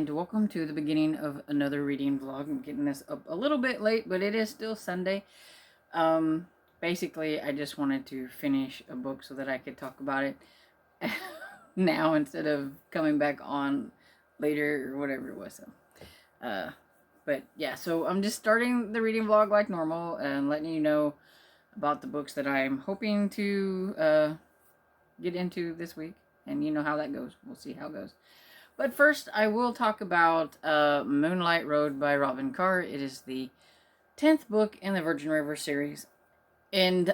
and welcome to the beginning of another reading vlog. I'm getting this up a little bit late, but it is still Sunday. Um, Basically, I just wanted to finish a book so that I could talk about it now instead of coming back on later or whatever it was. Uh, but yeah, so I'm just starting the reading vlog like normal and letting you know about the books that I'm hoping to get into this week. And you know how that goes. We'll see how it goes. But first, I will talk about Moonlight Road by Robin Carr. It is the 10th book in the Virgin River series. And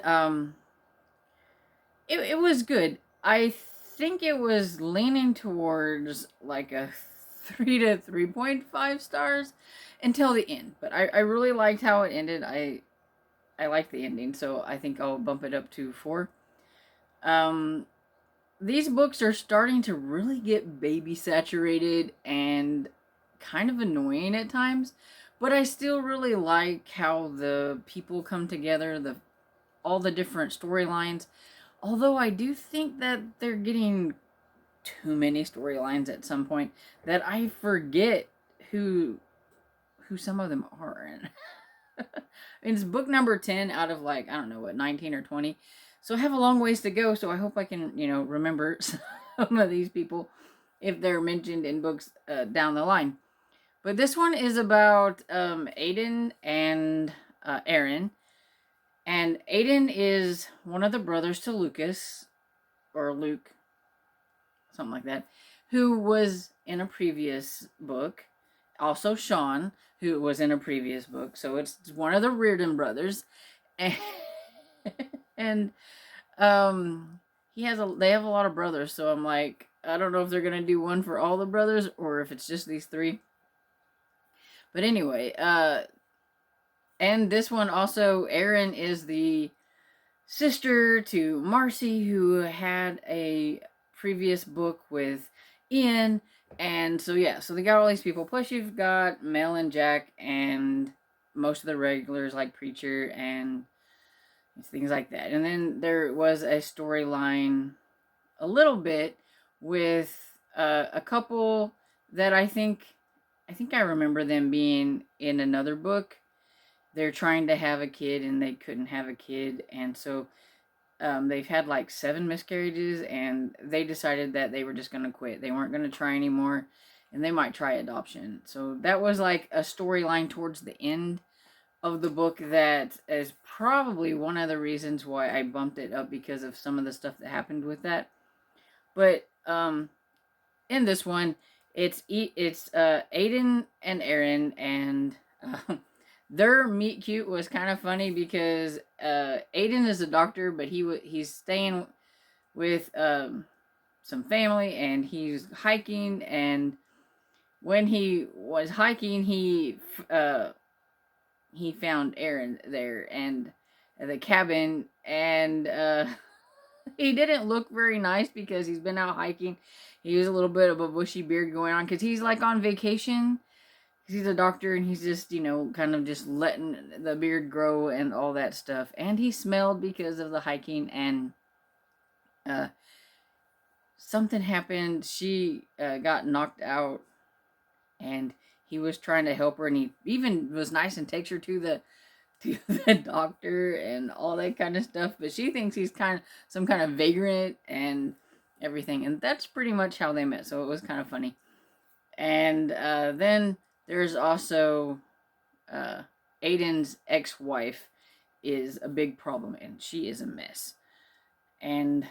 it was good. I think it was leaning towards like a 3 to 3.5 stars until the end. But I really liked how it ended. I liked the ending, so I think I'll bump it up to 4. These books are starting to really get baby saturated and kind of annoying at times, but I still really like how the people come together, all the different storylines. Although I do think that they're getting too many storylines at some point that I forget who some of them are. And it's book number 10 out of like, I don't know what, 19 or 20. So I have a long ways to go, so I hope I can, remember some of these people if they're mentioned in books down the line. But this one is about Aiden and Aaron. And Aiden is one of the brothers to Lucas, or Luke, something like that, who was in a previous book. Also Sean, who was in a previous book. So it's one of the Reardon brothers. And, and they have a lot of brothers, so I'm like, I don't know if they're gonna do one for all the brothers or if it's just these 3. But anyway, and this one also, Erin is the sister to Marcy, who had a previous book with Ian. And so yeah, so they got all these people. Plus you've got Mel and Jack and most of the regulars like Preacher and things like that. And then there was a storyline a little bit with a couple that I think I remember them being in another book. They're trying to have a kid and they couldn't have a kid, and so they've had like 7 miscarriages, and they decided that they were just going to quit. They weren't going to try anymore, and they might try adoption. So that was like a storyline towards the end of the book that is probably one of the reasons why I bumped it up, because of some of the stuff that happened with that. But in this one, it's Aiden and Aaron, and their meet cute was kind of funny because Aiden is a doctor, but he's staying with some family, and he's hiking. And when he was hiking, he found Aaron there and the cabin, and he didn't look very nice because he's been out hiking. He has a little bit of a bushy beard going on because he's like on vacation. He's a doctor and he's just, kind of just letting the beard grow and all that stuff. And he smelled because of the hiking, and something happened. She got knocked out, and he was trying to help her, and he even was nice and takes her to the doctor and all that kind of stuff. But she thinks he's some kind of vagrant and everything, and that's pretty much how they met. So it was kind of funny. And then there's also Aiden's ex-wife is a big problem, and she is a mess. And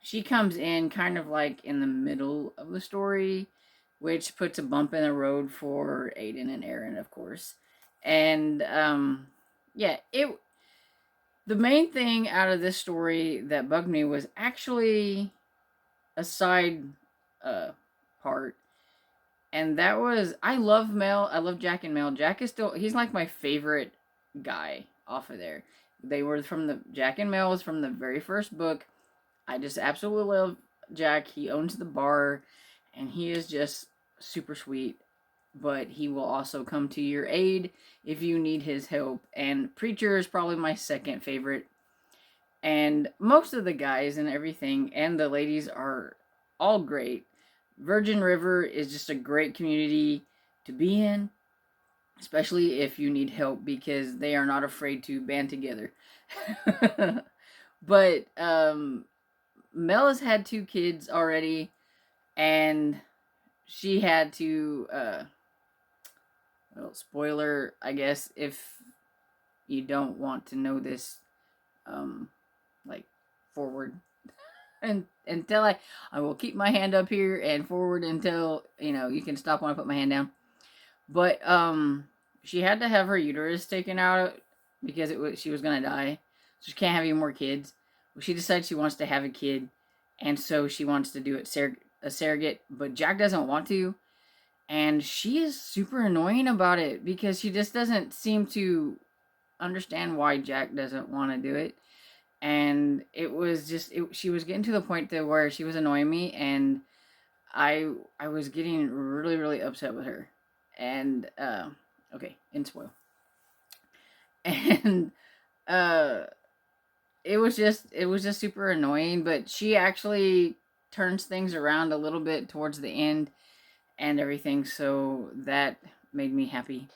she comes in kind of like in the middle of the story, which puts a bump in the road for Aiden and Aaron, of course. And yeah, the main thing out of this story that bugged me was actually a side part. And that was, I love Mel. I love Jack and Mel. Jack is he's like my favorite guy off of there. They were Jack and Mel was from the very first book. I just absolutely love Jack. He owns the bar, and he is just super sweet. But he will also come to your aid if you need his help. And Preacher is probably my second favorite. And most of the guys and everything and the ladies are all great. Virgin River is just a great community to be in, especially if you need help, because they are not afraid to band together. But Mel has had 2 kids already, and she had to well, spoiler, I guess, if you don't want to know this, um like, forward, and until I will keep my hand up here and forward until, you can stop when I put my hand down. But she had to have her uterus taken out because she was gonna die, so she can't have any more kids. Well, she decides she wants to have a kid, and so she wants to do it a surrogate, but Jack doesn't want to, and she is super annoying about it because she just doesn't seem to understand why Jack doesn't want to do it. And it was just she was getting to the point that where she was annoying me, and I was getting really, really upset with her. And okay, in spoil. And uh it was just super annoying, but she actually turns things around a little bit towards the end and everything, so that made me happy.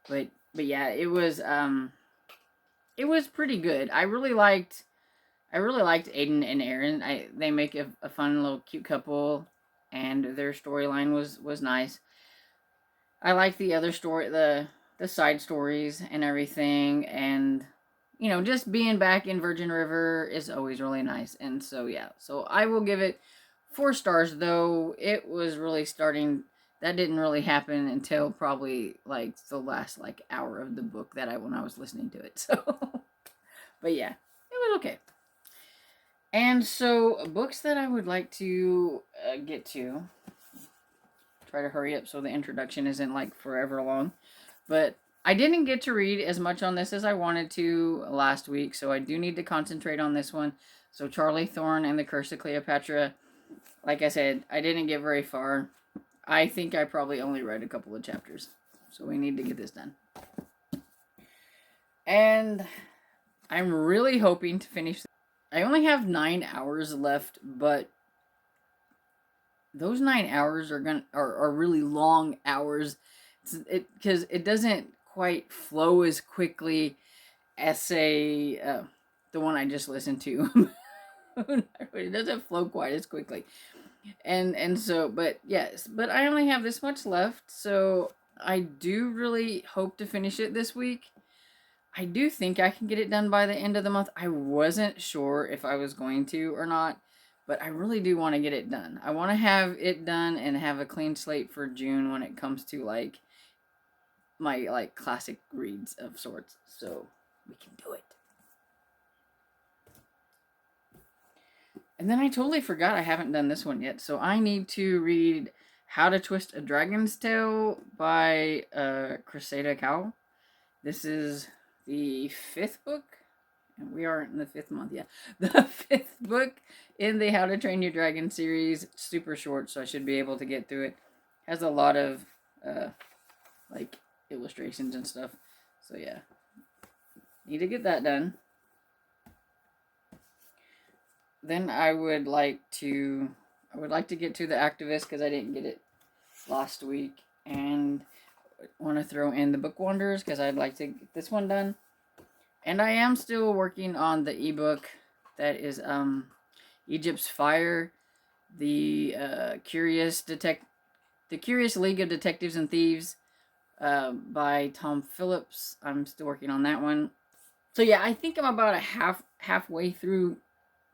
But yeah, it was pretty good. I really liked Aiden and Aaron. They make a fun little cute couple, and their storyline was nice. I like the other story, the side stories and everything, and just being back in Virgin River is always really nice. And so yeah, so I will give it 4 stars, though it was really starting. That didn't really happen until probably like the last like hour of the book when I was listening to it. So, but yeah, it was okay. And so, books that I would like to get to. Try to hurry up so the introduction isn't like forever long. But I didn't get to read as much on this as I wanted to last week, so I do need to concentrate on this one. So, Charlie Thorne and the Curse of Cleopatra. Like I said, I didn't get very far. I think I probably only read a couple of chapters. So, we need to get this done. And I'm really hoping to finish. I only have 9 hours left, but those 9 hours are really long hours. Because it doesn't quite flow as quickly as, say, the one I just listened to. It doesn't flow quite as quickly, and so, but yes, but I only have this much left, so I do really hope to finish it this week. I do think I can get it done by the end of the month. I wasn't sure if I was going to or not, but I really do want to get it done. I want to have it done and have a clean slate for June when it comes to like my like classic reads of sorts. So we can do it. And then I totally forgot I haven't done this one yet. So I need to read How to Twist a Dragon's Tail by Cressida Cowell. This is the 5th book, and we aren't in the 5th month yet. The 5th book in the How to Train Your Dragon series. Super short, so I should be able to get through it. Has a lot of like illustrations and stuff. So yeah, need to get that done. Then I would like to get to The Activist because I didn't get it last week, and want to throw in The Book Wanderers because I'd like to get this one done. And I am still working on the ebook that is Egypt's Fire, the Curious League of Detectives and Thieves by Tom Phillips. I'm still working on that one. So yeah, I think I'm about halfway through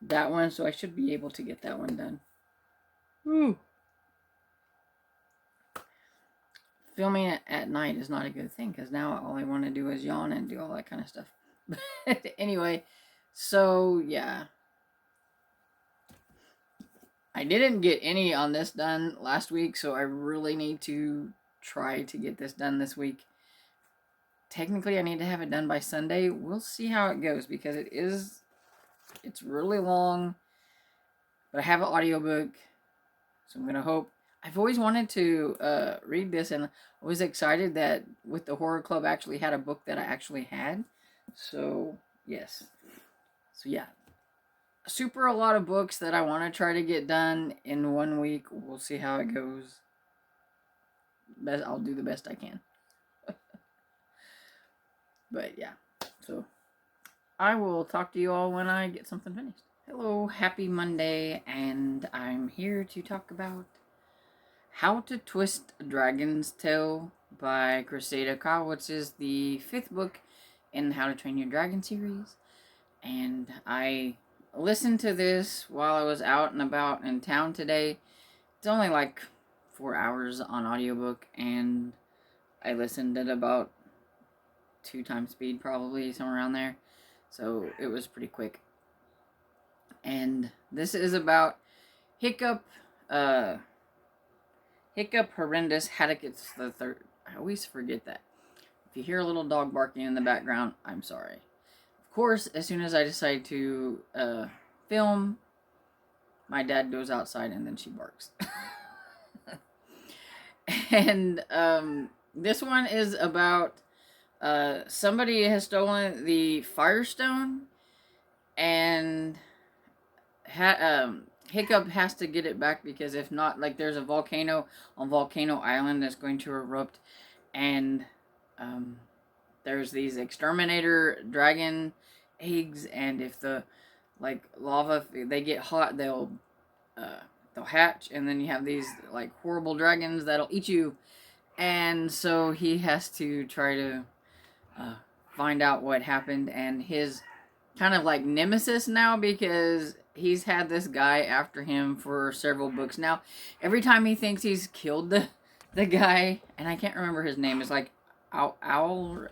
that one, so I should be able to get that one done. Woo. Filming at night is not a good thing because now all I want to do is yawn and do all that kind of stuff. But anyway, so yeah. I didn't get any on this done last week, so I really need to try to get this done this week. Technically, I need to have it done by Sunday. We'll see how it goes because it's really long, but I have an audiobook, so I'm going to hope. I've always wanted to read this, and I was excited that with the horror club actually had a book that I actually had. So, yes. So, yeah. super a lot of books that I want to try to get done in 1 week. We'll see how it goes. I'll do the best I can. But yeah, so I will talk to you all when I get something finished. Hello, happy Monday, and I'm here to talk about How to Twist a Dragon's Tail by Cressida Kyle, which is the 5th book in the How to Train Your Dragon series. And I listened to this while I was out and about in town today. It's only like 4 hours on audiobook, and I listened at about 2 times speed, probably somewhere around there. So it was pretty quick. And this is about Hiccup, Hiccup Horrendous Haddockus the Third. I always forget that. If you hear a little dog barking in the background, I'm sorry. Of course, as soon as I decide to film, my dad goes outside and then she barks. And this one is about somebody has stolen the Firestone, and Hiccup has to get it back, because if not, like, there's a volcano on Volcano Island that's going to erupt, and there's these exterminator dragon eggs, and if the lava, if they get hot, they'll hatch, and then you have these like horrible dragons that'll eat you, and so he has to try to find out what happened, and his kind of like nemesis now, because he's had this guy after him for several books now. Every time he thinks he's killed the guy, and I can't remember his name. It's like Alvin,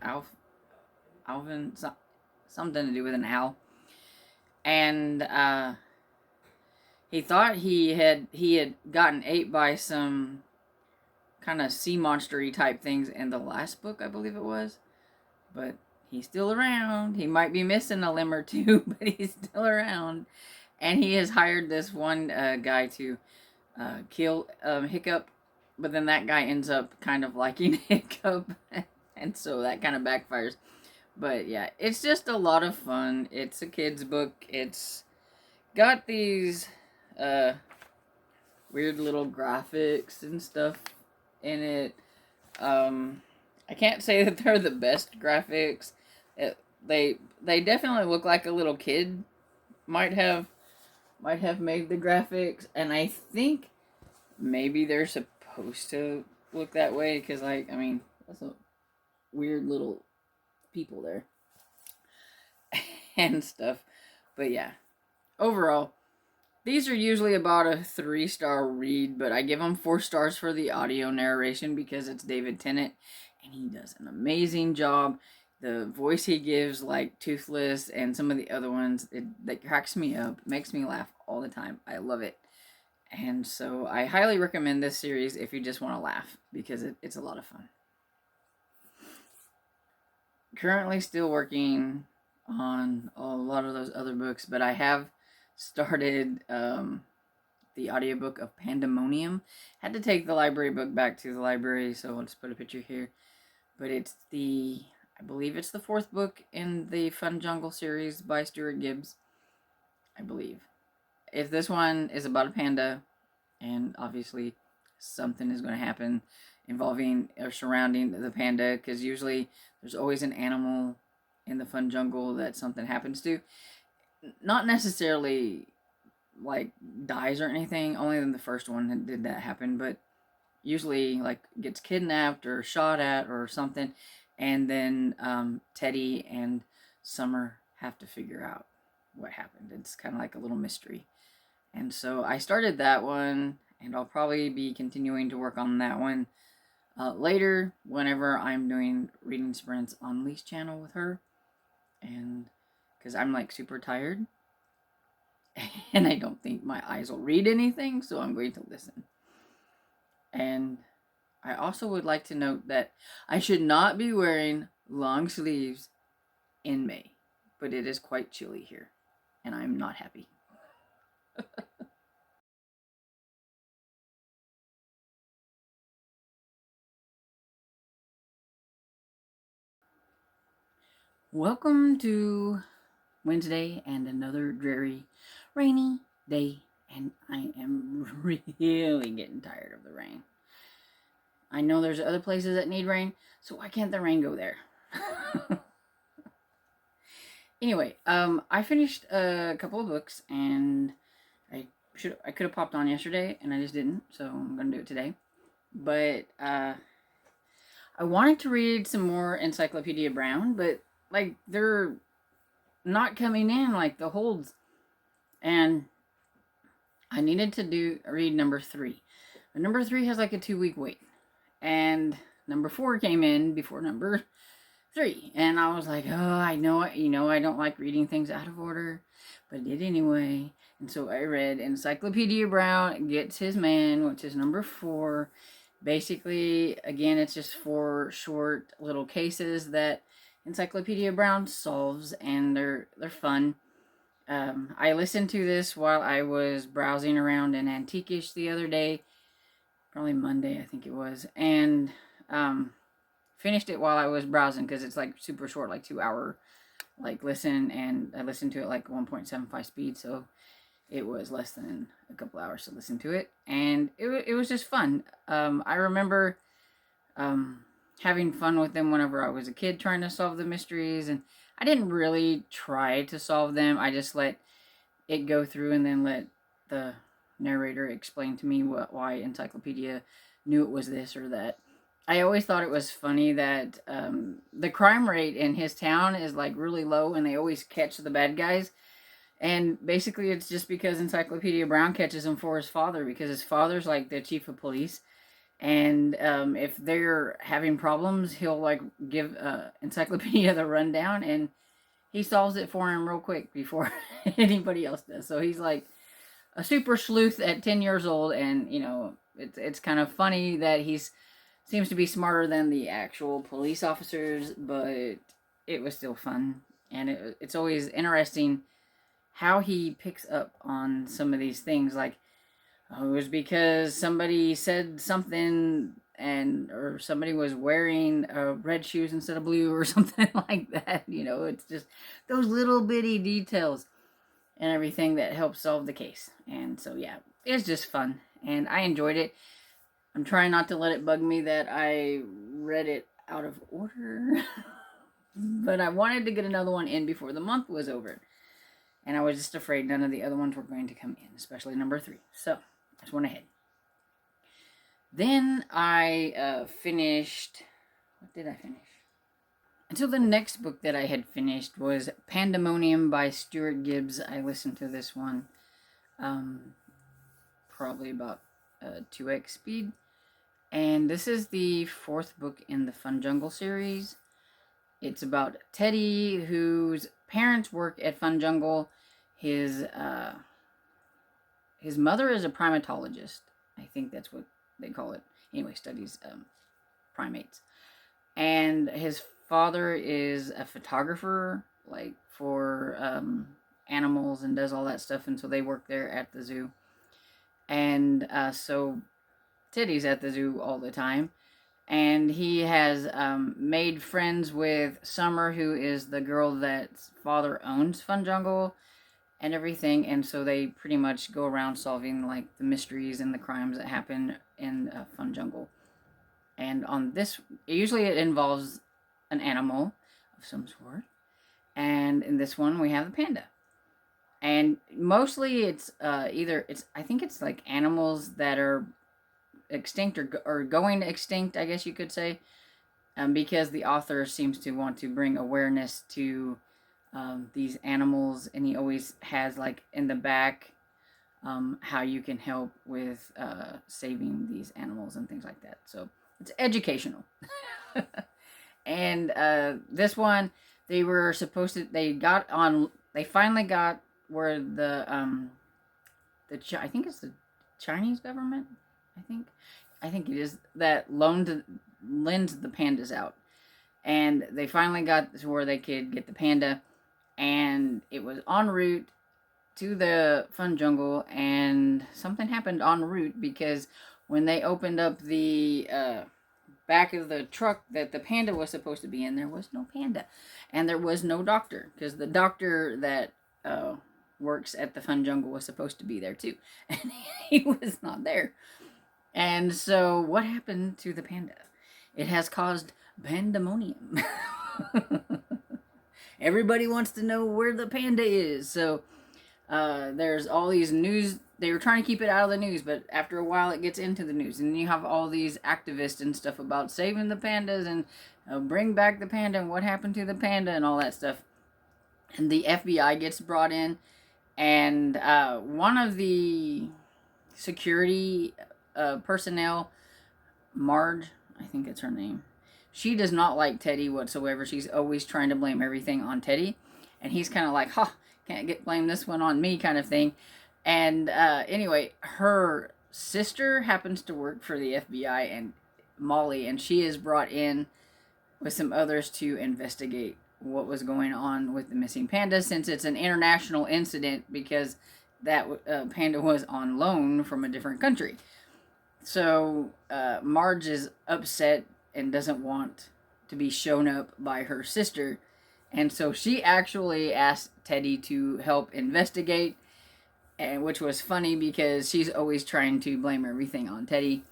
something to do with an owl. And he thought he had gotten ate by some kind of sea monstery type things in the last book, I believe it was. But he's still around. He might be missing a limb or two, but he's still around. And he has hired this one guy to kill Hiccup, but then that guy ends up kind of liking Hiccup, and so that kind of backfires. But yeah, it's just a lot of fun. It's a kid's book. It's got these weird little graphics and stuff in it. I can't say that they're the best graphics. They definitely look like a little kid might have made the graphics, and I think maybe they're supposed to look that way, because, like, I mean, that's a weird little people there and stuff. But yeah, overall, these are usually about a 3-star read, but I give them 4 stars for the audio narration, because it's David Tennant, and he does an amazing job. The voice he gives, like Toothless and some of the other ones, that cracks me up, makes me laugh all the time. I love it. And so I highly recommend this series if you just want to laugh, because it's a lot of fun. Currently still working on a lot of those other books, but I have started the audiobook of Pandemonium. Had to take the library book back to the library, so I'll just put a picture here. But it's I believe it's the 4th book in the Fun Jungle series by Stuart Gibbs, I believe. If this one is about a panda, and obviously something is going to happen involving or surrounding the panda, because usually there's always an animal in the Fun Jungle that something happens to. Not necessarily like dies or anything, only in the first one did that happen, but usually like gets kidnapped or shot at or something, and then Teddy and Summer have to figure out what happened. It's kind of like a little mystery. And so I started that one, and I'll probably be continuing to work on that one later, whenever I'm doing reading sprints on Lee's channel with her, and because I'm like super tired, and I don't think my eyes will read anything, so I'm going to listen. And I also would like to note that I should not be wearing long sleeves in May, but it is quite chilly here, and I'm not happy. Welcome to Wednesday and another dreary rainy day, and I am really getting tired of the rain. I know there's other places that need rain, so why can't the rain go there? Anyway, I finished a couple of books, and I could have popped on yesterday, and I just didn't, so I'm gonna do it today. But I wanted to read some more Encyclopedia Brown, but like they're not coming in like the holds, and I needed to read number 3. But number 3 has like a 2-week wait, and number 4 came in before number 3, and I was like, oh, I know, I don't like reading things out of order, but I did anyway. And so I read Encyclopedia Brown Gets His Man, which is number 4. Basically, again, it's just 4 short little cases that Encyclopedia Brown solves, and they're fun. I listened to this while I was browsing around in Antiquish the other day, probably Monday, I think it was, and finished it while I was browsing because it's like super short, like 2-hour like listen, and I listened to it like 1.75 speed, so it was less than a couple hours to listen to it, and it was just fun. I remember having fun with them whenever I was a kid trying to solve the mysteries, and I didn't really try to solve them. I just let it go through and then let the narrator explain to me why Encyclopedia knew it was this or that. I always thought it was funny that the crime rate in his town is like really low, and they always catch the bad guys. And basically, it's just because Encyclopedia Brown catches him for his father, because his father's like the chief of police. And if they're having problems, he'll like give Encyclopedia the rundown, and he solves it for him real quick before anybody else does. So he's like a super sleuth at 10 years old, and it's kind of funny that he's seems to be smarter than the actual police officers, but it was still fun, and it's always interesting how he picks up on some of these things. Like, it was because somebody said something, or somebody was wearing red shoes instead of blue or something like that. It's just those little bitty details and everything that helps solve the case. And so, yeah, it's just fun, and I enjoyed it. I'm trying not to let it bug me that I read it out of order, but I wanted to get another one in before the month was over, and I was just afraid none of the other ones were going to come in, especially number 3. So I just went ahead. Then I finished. What did I finish? And so the next book that I had finished was Pandemonium by Stuart Gibbs. I listened to this one probably about 2x speed. And this is the 4th book in the Fun Jungle series. It's about Teddy, whose parents work at Fun Jungle. His mother is a primatologist. I think that's what they call it. Anyway, studies primates. And his father is a photographer, like for animals, and does all that stuff. And so they work there at the zoo. And so Teddy's at the zoo all the time. And he has made friends with Summer, who is the girl that's father owns Fun Jungle and everything. And so they pretty much go around solving like the mysteries and the crimes that happen in Fun Jungle. And on this, usually it involves an animal of some sort. And in this one, we have the panda. And mostly it's I think it's like animals that are extinct or going extinct, I guess you could say, because the author seems to want to bring awareness to these animals, and he always has like in the back how you can help with saving these animals and things like that. So it's educational. And this one, they finally got where I think it's the Chinese government, I think it is, that lends the pandas out. And they finally got to where they could get the panda, and it was en route to the Fun Jungle, and something happened en route, because when they opened up the back of the truck that the panda was supposed to be in, there was no panda, and there was no doctor, because the doctor that works at the Fun Jungle was supposed to be there too, and he was not there. And so, what happened to the panda? It has caused pandemonium. Everybody wants to know where the panda is. So, there's all these news. They were trying to keep it out of the news, but after a while, it gets into the news, and then you have all these activists and stuff about saving the pandas and bring back the panda and what happened to the panda and all that stuff. And the FBI gets brought in, and one of the security personnel, Marge, I think it's her name, she does not like Teddy whatsoever. She's always trying to blame everything on Teddy, and he's kind of like, "Ha, can't get blame this one on me," kind of thing. And anyway, her sister happens to work for the FBI, and Molly, and she is brought in with some others to investigate what was going on with the missing panda, since it's an international incident because that panda was on loan from a different country. So Marge is upset and doesn't want to be shown up by her sister, and so she actually asked Teddy to help investigate, and which was funny because she's always trying to blame everything on Teddy.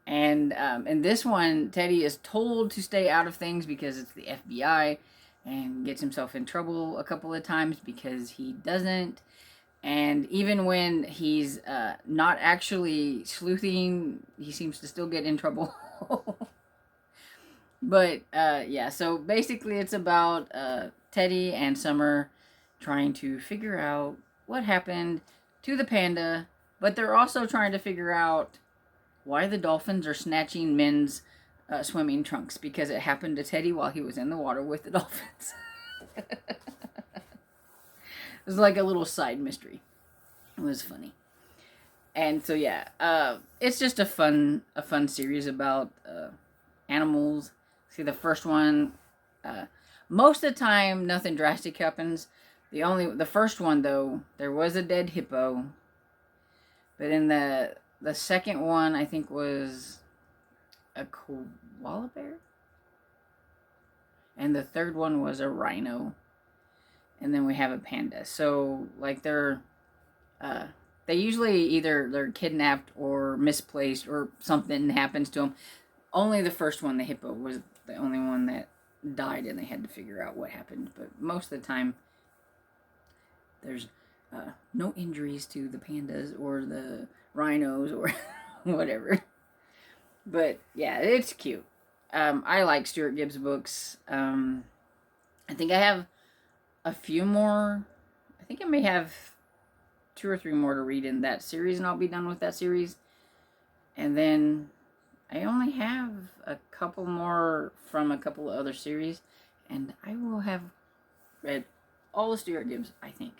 And in this one, Teddy is told to stay out of things because it's the FBI, and gets himself in trouble a couple of times because he doesn't. And even when he's not actually sleuthing, he seems to still get in trouble. But yeah, so basically it's about Teddy and Summer trying to figure out what happened to the panda, but they're also trying to figure out why the dolphins are snatching men's swimming trunks, because it happened to Teddy while he was in the water with the dolphins. It was like a little side mystery. It was funny. And so yeah, it's just a fun series about animals. See, the first one, most of the time nothing drastic happens. The first one though, there was a dead hippo. But in the second one, I think, was a koala bear. And the third one was a rhino. And then we have a panda. So, like, they usually either they're kidnapped or misplaced or something happens to them. Only the first one, the hippo, was the only one that died, and they had to figure out what happened. But most of the time, there's no injuries to the pandas or the rhinos or whatever. But yeah, it's cute. I like Stuart Gibbs books. I think I have a few more. I think I may have 2 or 3 more to read in that series, and I'll be done with that series. And then I only have a couple more from a couple of other series, and I will have read all the Stuart Gibbs, I think.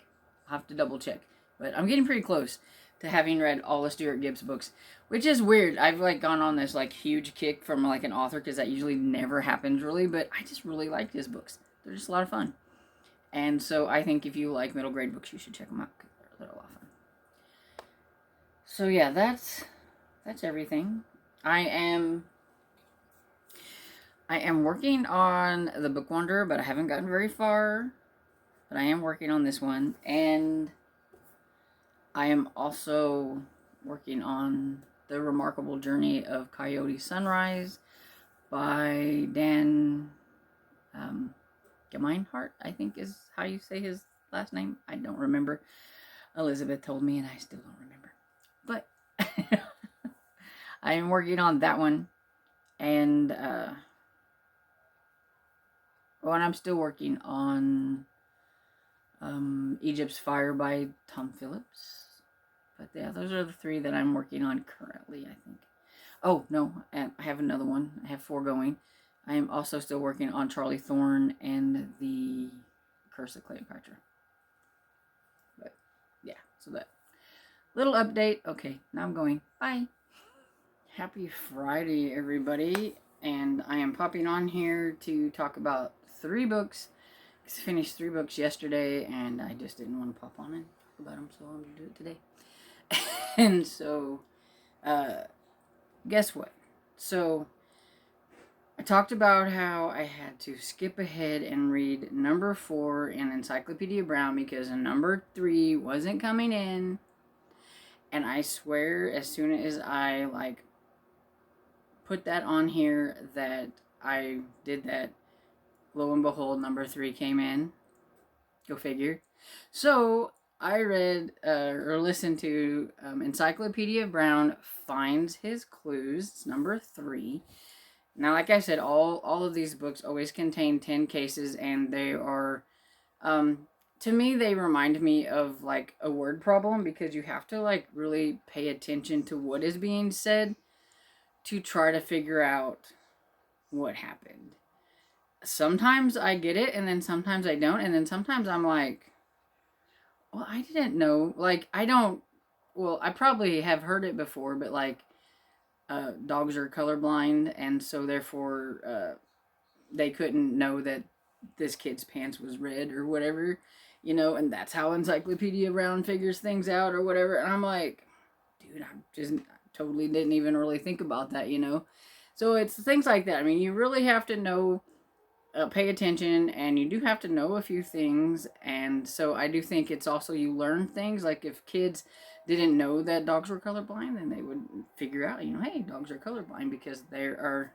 I'll have to double check. But I'm getting pretty close to having read all the Stuart Gibbs books, which is weird. I've like gone on this like huge kick from like an author, because that usually never happens really, but I just really like his books. They're just a lot of fun. And so I think if you like middle grade books, you should check them out. They're a lot of fun. So yeah, that's everything. I am working on The Book Wanderer, but I haven't gotten very far. But I am working on this one, and I am also working on The Remarkable Journey of Coyote Sunrise by Dan Gemeinhart, I think is how you say his last name. I don't remember. Elizabeth told me, and I still don't remember. But I am working on that one, and and I'm still working on Egypt's Fire by Tom Phillips. But yeah, those are the 3 that I'm working on currently, I think. Oh, no, I have another one. I have 4 going. I am also still working on Charlie Thorne and the Curse of Cleopatra. But yeah, so that little update. Okay, now I'm going. Bye. Happy Friday, everybody. And I am popping on here to talk about 3 books. I finished 3 books yesterday, and I just didn't want to pop on and talk about them, so I'm going to do it today. And so, guess what? So, I talked about how I had to skip ahead and read number 4 in Encyclopedia Brown because number 3 wasn't coming in. And I swear, as soon as I put that on here that I did that, lo and behold, number 3 came in. Go figure. So I read or listened to Encyclopedia Brown Finds His Clues. It's number 3. Now, like I said, all of these books always contain 10 cases, and they are, to me, they remind me of like a word problem because you have to like really pay attention to what is being said to try to figure out what happened. Sometimes I get it, and then sometimes I don't, and then sometimes I'm like, well, I didn't know. Like, I don't, well, I probably have heard it before, but like, dogs are colorblind, and so therefore, they couldn't know that this kid's pants was red or whatever, and that's how Encyclopedia Brown figures things out or whatever. And I'm like, dude, I just totally didn't even really think about that. So it's things like that. I mean, you really have to know, pay attention, and you do have to know a few things. And so I do think it's also you learn things. Like if kids didn't know that dogs were colorblind, then they would figure out, hey, dogs are colorblind because they are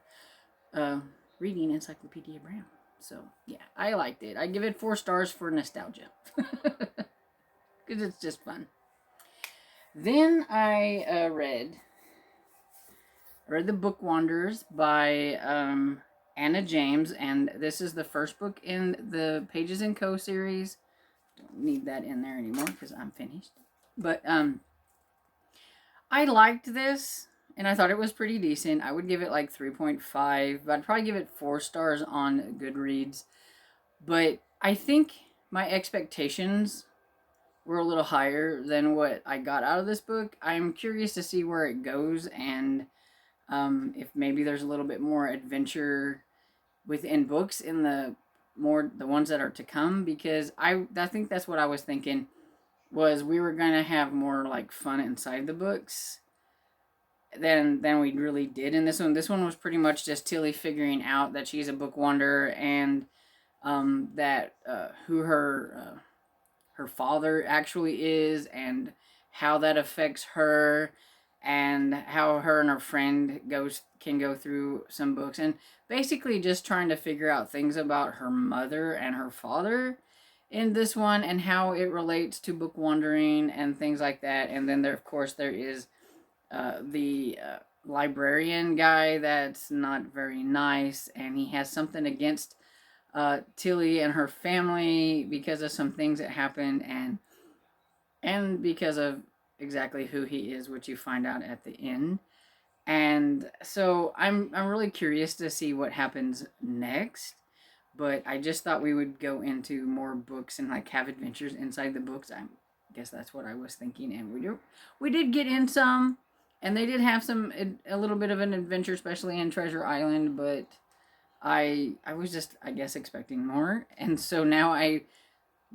uh, reading Encyclopedia Brown. So yeah, I liked it. I give it 4 stars for nostalgia because it's just fun. Then I read the Book Wanderers by Anna James, and this is the first book in the Pages and Co series. Don't need that in there anymore because I'm finished. But I liked this, and I thought it was pretty decent. I would give it like 3.5, but I'd probably give it 4 stars on Goodreads. But I think my expectations were a little higher than what I got out of this book. I'm curious to see where it goes, and if maybe there's a little bit more adventure within books in the ones that are to come, because I think that's what I was thinking, was we were gonna have more like fun inside the books than we really did in this one. This one was pretty much just Tilly figuring out that she's a book wanderer, and that who her father actually is, and how that affects her, and how her and her friend can go through some books, and basically just trying to figure out things about her mother and her father in this one, and how it relates to book wandering and things like that. And then there, of course, there is the librarian guy that's not very nice, and he has something against Tilly and her family because of some things that happened, and because of exactly who he is, which you find out at the end. And so I'm really curious to see what happens next. But I just thought we would go into more books and like have adventures inside the books. I guess that's what I was thinking, and we did get in some, and they did have a little bit of an adventure, especially in Treasure Island. But I was just, I guess, expecting more, and so now I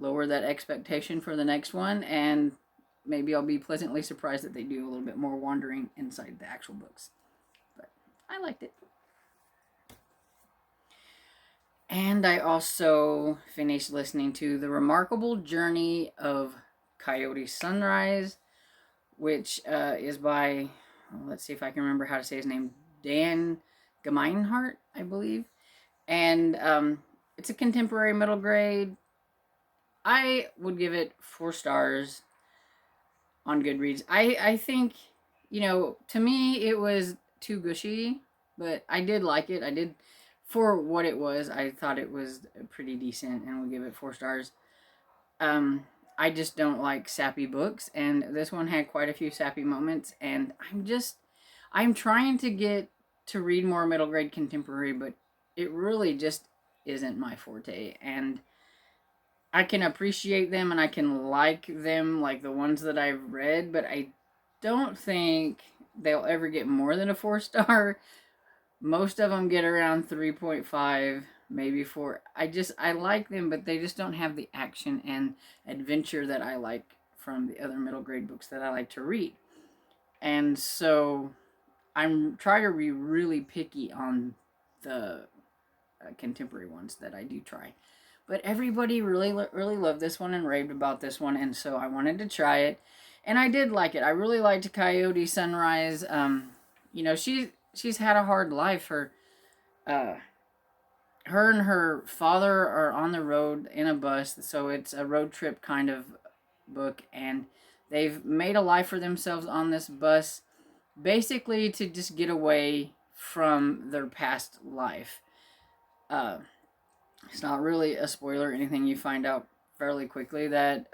lower that expectation for the next one, and maybe I'll be pleasantly surprised that they do a little bit more wandering inside the actual books. But I liked it. And I also finished listening to The Remarkable Journey of Coyote Sunrise, which is by, let's see if I can remember how to say his name, Dan Gemeinhart, I believe. And it's a contemporary middle grade. I would give it 4 stars on Goodreads. I think, to me it was too gushy, but I did like it. I did, for what it was, I thought it was pretty decent, and would give it 4 stars. I just don't like sappy books, and this one had quite a few sappy moments, and I'm trying to get to read more middle grade contemporary, but it really just isn't my forte. And I can appreciate them and I can like them, like the ones that I've read, but I don't think they'll ever get more than a 4 star. Most of them get around 3.5, maybe 4. I like them, but they just don't have the action and adventure that I like from the other middle grade books that I like to read. And so I'm trying to be really picky on the contemporary ones that I do try. But everybody really loved this one and raved about this one, and so I wanted to try it, and I did like it. I really liked Coyote Sunrise. You know, she's had a hard life. Uh, her and her father are on the road in a bus, so it's a road trip kind of book, and they've made a life for themselves on this bus, basically to just get away from their past life. Uh, it's not really a spoiler or anything. You find out fairly quickly that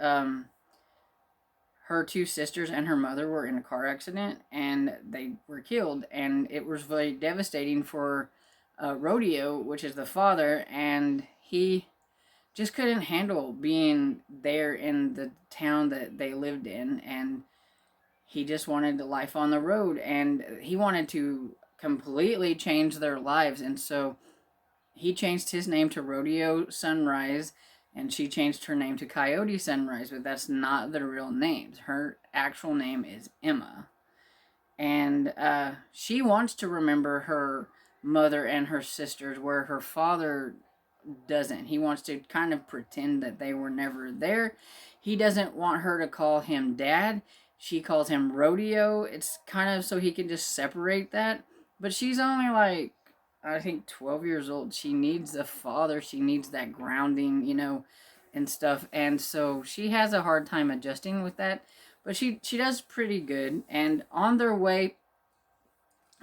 her two sisters and her mother were in a car accident and they were killed, and it was very devastating for Rodeo, which is the father, and he just couldn't handle being there in the town that they lived in, and he just wanted the life on the road, and he wanted to completely change their lives, and so he changed his name to Rodeo Sunrise, and she changed her name to Coyote Sunrise, but that's not the real names. Her actual name is Emma, and she wants to remember her mother and her sisters, where her father doesn't. He wants to kind of pretend that they were never there. He doesn't want her to call him dad. She calls him Rodeo. It's kind of so he can just separate that. But she's only like, I think, 12 years old. She needs a father. She needs that grounding, you know, and stuff. And so she has a hard time adjusting with that. But she does pretty good. And on their way,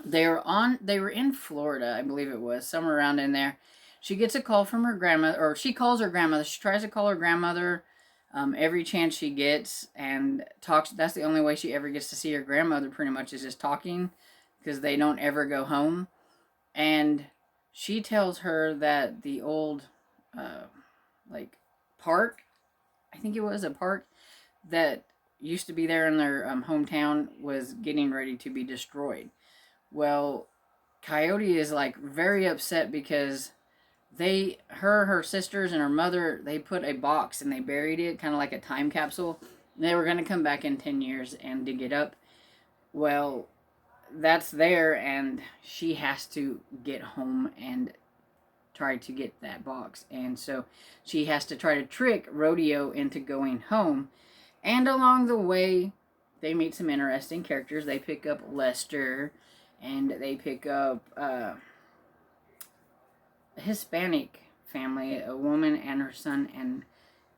they were in Florida, I believe it was, somewhere around in there. She gets a call from her grandmother, or she calls her grandmother. She tries to call her grandmother every chance she gets, and talks. That's the only way she ever gets to see her grandmother, pretty much, is just talking, because they don't ever go home. And she tells her that the old, like, park, I think it was a park that used to be there in their hometown, was getting ready to be destroyed. Well, Coyote is like very upset because her sisters and her mother, they put a box and they buried it, kind of like a time capsule. They were going to come back in 10 years and dig it up. Well, that's there, and she has to get home and try to get that box. And so she has to try to trick Rodeo into going home. And along the way, they meet some interesting characters. They pick up Lester, and they pick up a Hispanic family, a woman and her son, and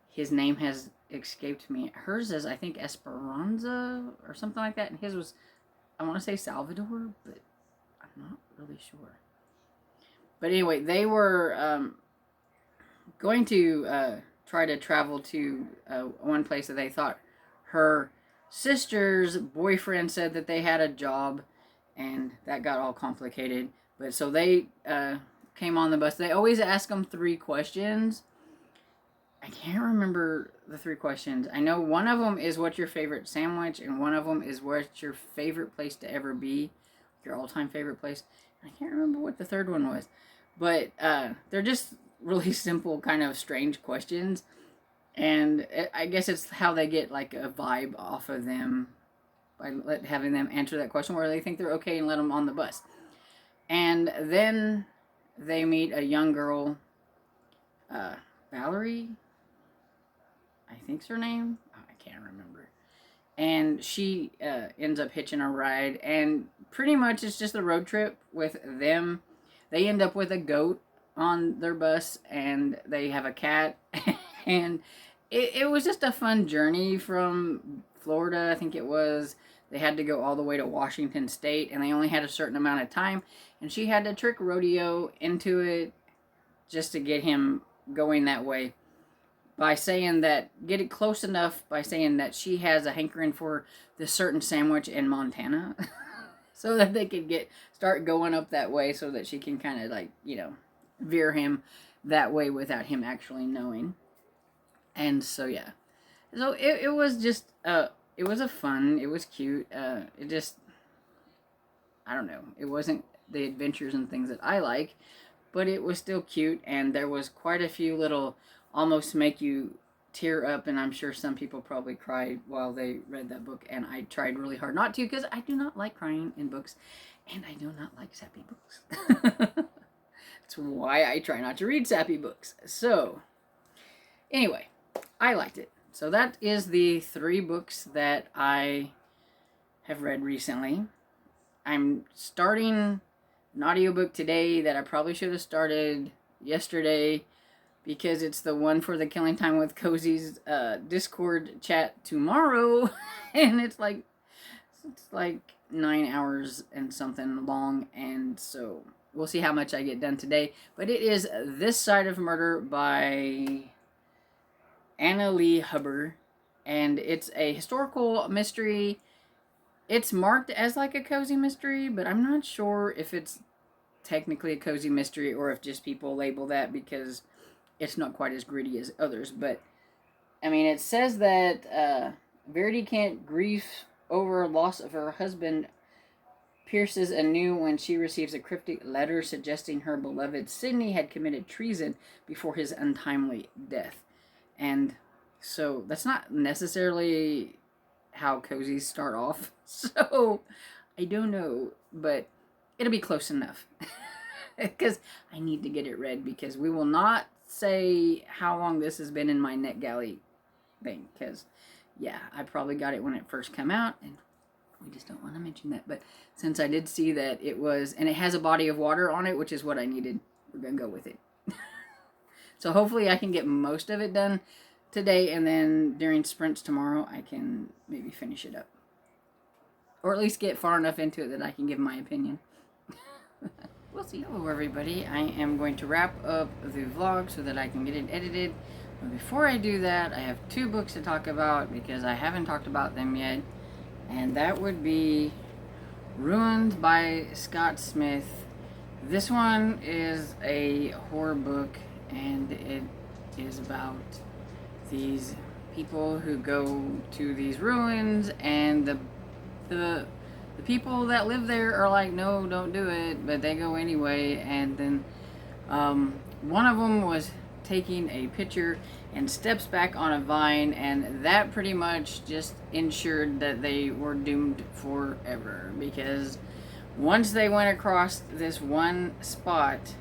his name has escaped me. Hers is, I think, Esperanza or something like that, and his was, I want to say, Salvador, but I'm not really sure. But anyway, they were going to try to travel to one place that they thought her sister's boyfriend said that they had a job, and that got all complicated. But so they came on the bus. They always ask them 3 questions. I can't remember the 3 questions. I know one of them is, what's your favorite sandwich, and one of them is, where's your favorite place to ever be, your all-time favorite place. I can't remember what the third one was, but they're just really simple, kind of strange questions, and I guess it's how they get like a vibe off of them, by having them answer that question where they think they're okay and let them on the bus. And then they meet a young girl, Valerie, I think's her name. Oh, I can't remember. And she ends up hitching a ride, and pretty much it's just a road trip with them. They end up with a goat on their bus, and they have a cat, and it was just a fun journey from Florida, I think it was. They had to go all the way to Washington State, and they only had a certain amount of time, and she had to trick Rodeo into it just to get him going that way, by saying that, get it close enough by saying that she has a hankering for this certain sandwich in Montana, so that they could start going up that way, so that she can kind of, like, you know, veer him that way without him actually knowing. And so, yeah. So it was just, it was it was cute. It just, I don't know. It wasn't the adventures and things that I like, but it was still cute, and there was quite a few little, almost make you tear up, and I'm sure some people probably cried while they read that book, and I tried really hard not to, because I do not like crying in books, and I do not like sappy books. That's why I try not to read sappy books. So, anyway, I liked it. So that is the 3 books that I have read recently. I'm starting an audiobook today that I probably should have started yesterday, because it's the one for the Killing Time with Cozy's Discord chat tomorrow. And it's like 9 hours and something long, and so we'll see how much I get done today. But it is This Side of Murder by Anna Lee Hubbard, and it's a historical mystery. It's marked as like a cozy mystery, but I'm not sure if it's technically a cozy mystery or if just people label that because it's not quite as gritty as others. But I mean, it says that Verity can't grief over loss of her husband pierces anew when she receives a cryptic letter suggesting her beloved Sidney had committed treason before his untimely death. And so that's not necessarily how cozies start off. So I don't know, but it'll be close enough. Because I need to get it read, because we will not say how long this has been in my NetGalley thing. Because, yeah, I probably got it when it first came out, and we just don't want to mention that. But since I did see that it was, and it has a body of water on it, which is what I needed, we're going to go with it. So hopefully I can get most of it done today, and then during sprints tomorrow, I can maybe finish it up. Or at least get far enough into it that I can give my opinion. We'll see. Hello everybody, I am going to wrap up the vlog so that I can get it edited. But before I do that, I have 2 books to talk about because I haven't talked about them yet. And that would be Ruined by Scott Smith. This one is a horror book, and it is about these people who go to these ruins, and the people that live there are like, no, don't do it, but they go anyway. And then one of them was taking a picture and steps back on a vine, and that pretty much just ensured that they were doomed forever, because once they went across this one spot,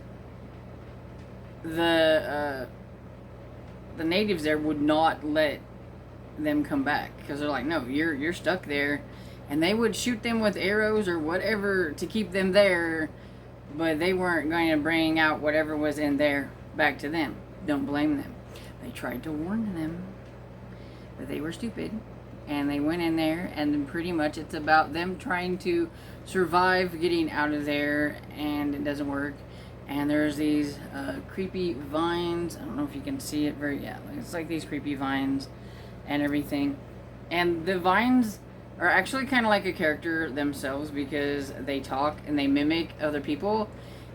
the natives there would not let them come back, because they're like, no, you're stuck there. And they would shoot them with arrows or whatever to keep them there, but they weren't going to bring out whatever was in there back to them. Don't blame them. They tried to warn them, but they were stupid. And they went in there, and then pretty much it's about them trying to survive getting out of there, and it doesn't work. And there's these creepy vines. I don't know if you can see it it's like these creepy vines and everything. And the vines are actually kind of like a character themselves, because they talk and they mimic other people.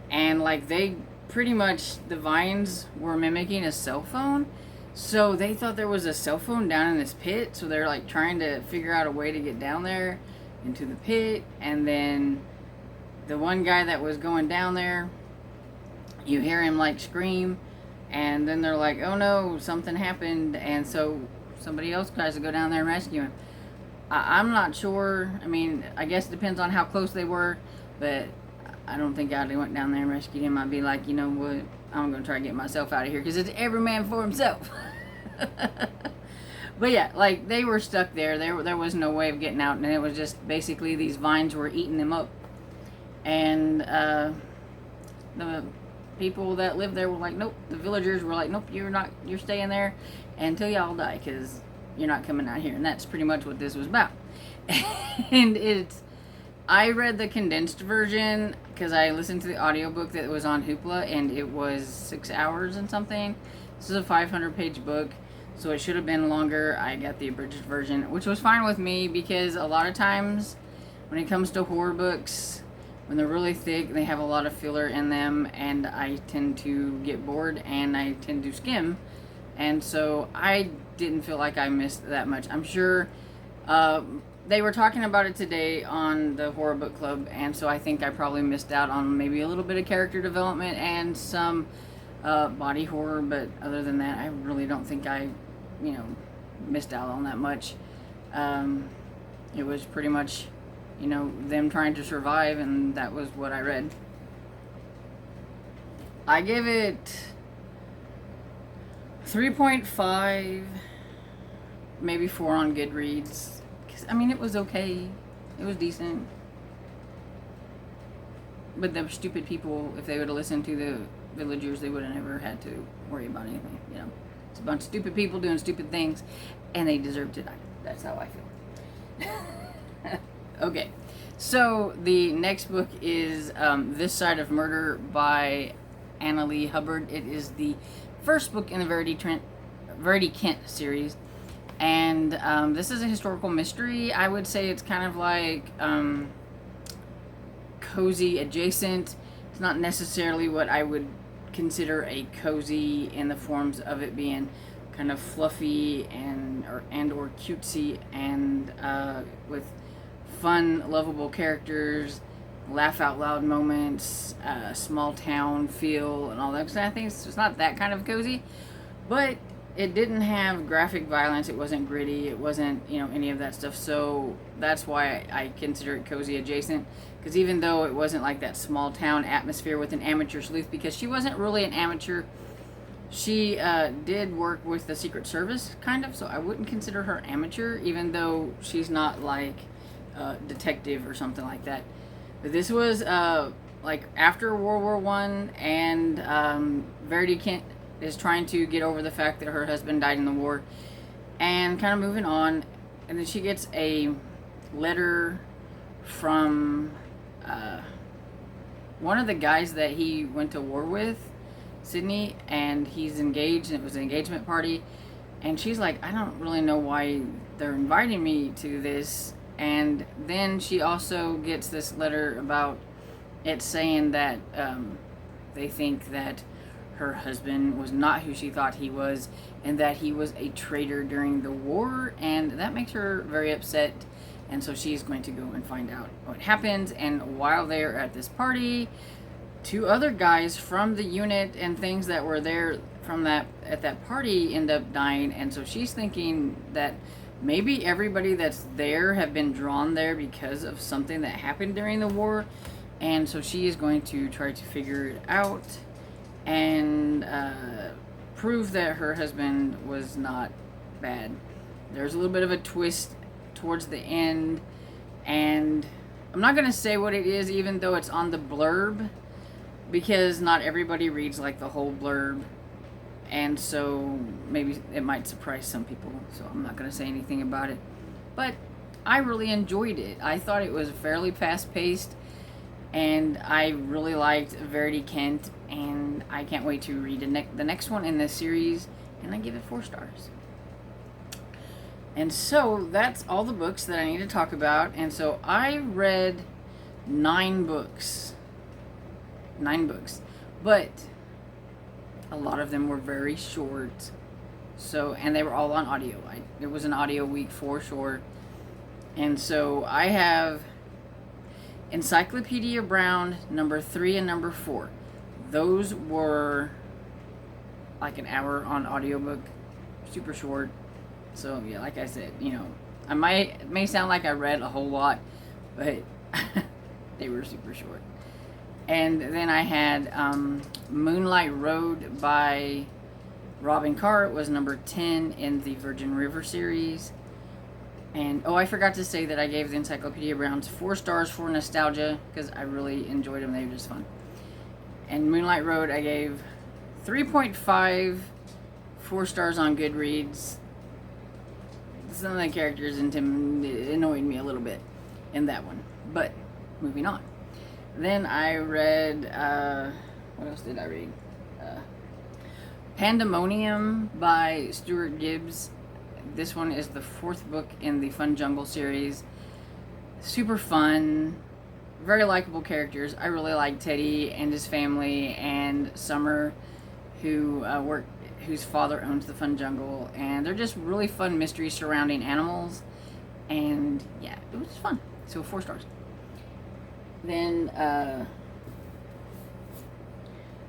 And like they pretty much, the vines were mimicking a cell phone. So they thought there was a cell phone down in this pit. So they're like trying to figure out a way to get down there into the pit. And then the one guy that was going down there, you hear him like scream. And then they're like, oh no, something happened. And so somebody else tries to go down there and rescue him. I'm not sure. I mean, I guess it depends on how close they were, but I don't think I went down there and rescued him. I'd be like, you know what, I'm going to try to get myself out of here, because it's every man for himself. But yeah, like, they were stuck there. There was no way of getting out, and it was just basically these vines were eating them up. And the people that lived there were like, nope. The villagers were like, nope, you're staying there until y'all die, because you're not coming out here. And that's pretty much what this was about. And I read the condensed version because I listened to the audiobook that was on Hoopla, and it was 6 hours and something. This is a 500-page book, so it should have been longer. I got the abridged version, which was fine with me, because a lot of times when it comes to horror books, when they're really thick, they have a lot of filler in them, and I tend to get bored, and I tend to skim. And so I didn't feel like I missed that much. I'm sure they were talking about it today on the Horror Book Club, and so I think I probably missed out on maybe a little bit of character development and some body horror, but other than that, I really don't think I, missed out on that much. It was pretty much, them trying to survive, and that was what I read. I give it 3.5, maybe 4 on Goodreads. 'Cause, I mean, it was okay. It was decent. But the stupid people, if they would have listened to the villagers, they would have never had to worry about anything. You know, it's a bunch of stupid people doing stupid things, and they deserve to die. That's how I feel. Okay, so the next book is This Side of Murder by Anna Lee Hubbard. It is the first book in the Verity Kent series, and this is a historical mystery. I would say it's kind of like cozy adjacent. It's not necessarily what I would consider a cozy in the forms of it being kind of fluffy and or cutesy and with fun, lovable characters, laugh out loud moments, small town feel, and all that kind of things. It's not that kind of cozy, but it didn't have graphic violence. It wasn't gritty. It wasn't, any of that stuff. So that's why I consider it cozy adjacent. Because even though it wasn't like that small town atmosphere with an amateur sleuth, because she wasn't really an amateur, she did work with the Secret Service, kind of. So I wouldn't consider her amateur, even though she's not like a detective or something like that. But this was like after World War I, and Verity Kent is trying to get over the fact that her husband died in the war and kind of moving on. And then she gets a letter from one of the guys that he went to war with, Sydney, and he's engaged, and it was an engagement party. And she's like, I don't really know why they're inviting me to this. And then she also gets this letter about it saying that they think that her husband was not who she thought he was, and that he was a traitor during the war, and that makes her very upset. And so she's going to go and find out what happens. And while they're at this party, 2 other guys from the unit and things that were there from at that party end up dying. And so she's thinking that maybe everybody that's there have been drawn there because of something that happened during the war. And so she is going to try to figure it out and prove that her husband was not bad. There's a little bit of a twist towards the end, and I'm not going to say what it is, even though it's on the blurb, because not everybody reads like the whole blurb, and so maybe it might surprise some people, so I'm not going to say anything about it. But I really enjoyed it. I thought it was fairly fast-paced, and I really liked Verity Kent, and I can't wait to read the next one in this series, and I give it 4 stars. And so that's all the books that I need to talk about. And so I read 9 books. 9 books. But a lot of them were very short. So, and they were all on audio. It was an audio week for sure. And so I have Encyclopedia Brown number 3 and number 4. Those were like an hour on audiobook. Super short. So yeah, like I said, I may sound like I read a whole lot, but they were super short. And then I had Moonlight Road by Robin Carr. It was number 10 in the Virgin River series. And I forgot to say that I gave the Encyclopedia Browns 4 stars for nostalgia, because I really enjoyed them. They were just fun. And Moonlight Road I gave 3.5, 4 stars on Goodreads. Some of the characters annoyed me a little bit in that one. But, moving on. Then I read, what else did I read? Pandemonium by Stuart Gibbs. This one is the 4th book in the Fun Jungle series. Super fun. Very likable characters. I really like Teddy and his family, and Summer, whose father owns the Fun Jungle, and they're just really fun mysteries surrounding animals, and yeah, it was fun. So 4 stars. Then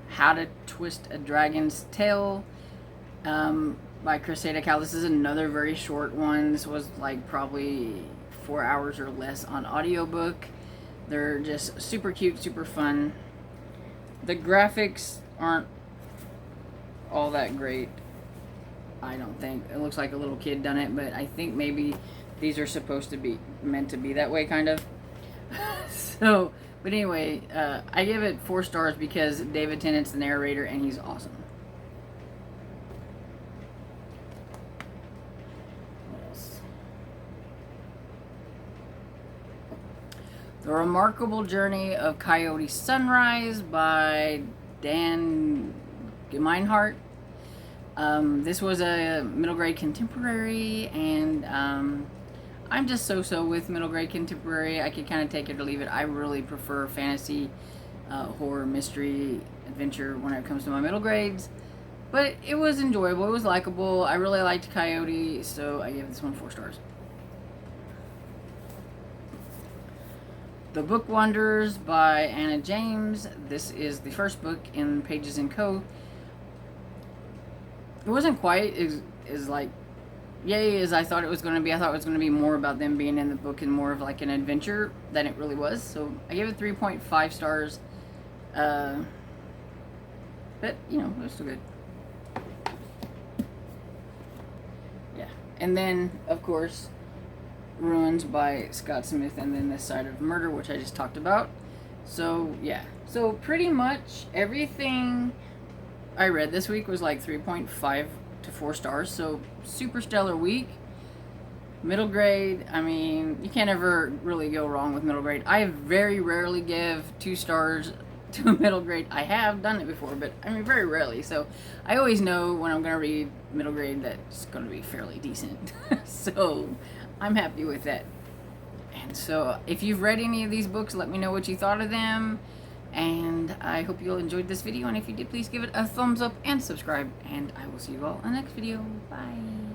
How to Twist a Dragon's Tail by Cressida Cal. This is another very short one. This was like probably 4 hours or less on audiobook. They're just super cute, super fun. The graphics aren't all that great. I don't think. It looks like a little kid done it, but I think maybe these are supposed to be meant to be that way, kind of. So, but anyway, I give it 4 stars because David Tennant's the narrator and he's awesome. What else? The Remarkable Journey of Coyote Sunrise by Dan Gemeinhart. This was a middle grade contemporary, and I'm just so with middle grade contemporary. I could kind of take it or leave it. I really prefer fantasy, horror, mystery, adventure when it comes to my middle grades. But it was enjoyable. It was likable. I really liked Coyote, so I gave this one 4 stars. The Book Wanderers by Anna James. This is the first book in Pages & Co. It wasn't quite as like yay as I thought it was going to be. I thought it was going to be more about them being in the book and more of like an adventure than it really was. So I gave it 3.5 stars. But, you know, it was still good. Yeah. And then, of course, Ruins by Scott Smith, and then This Side of Murder, which I just talked about. So, yeah. So, pretty much everything I read this week was like 3.5 to 4 stars. So, super stellar week. Middle grade, I mean, you can't ever really go wrong with middle grade. I very rarely give 2 stars to a middle grade. I have done it before, but I mean, very rarely. So, I always know when I'm going to read middle grade that it's going to be fairly decent. So, I'm happy with that. And so, if you've read any of these books, let me know what you thought of them. And I hope you all enjoyed this video. And if you did, please give it a thumbs up and subscribe. And I will see you all in the next video. Bye.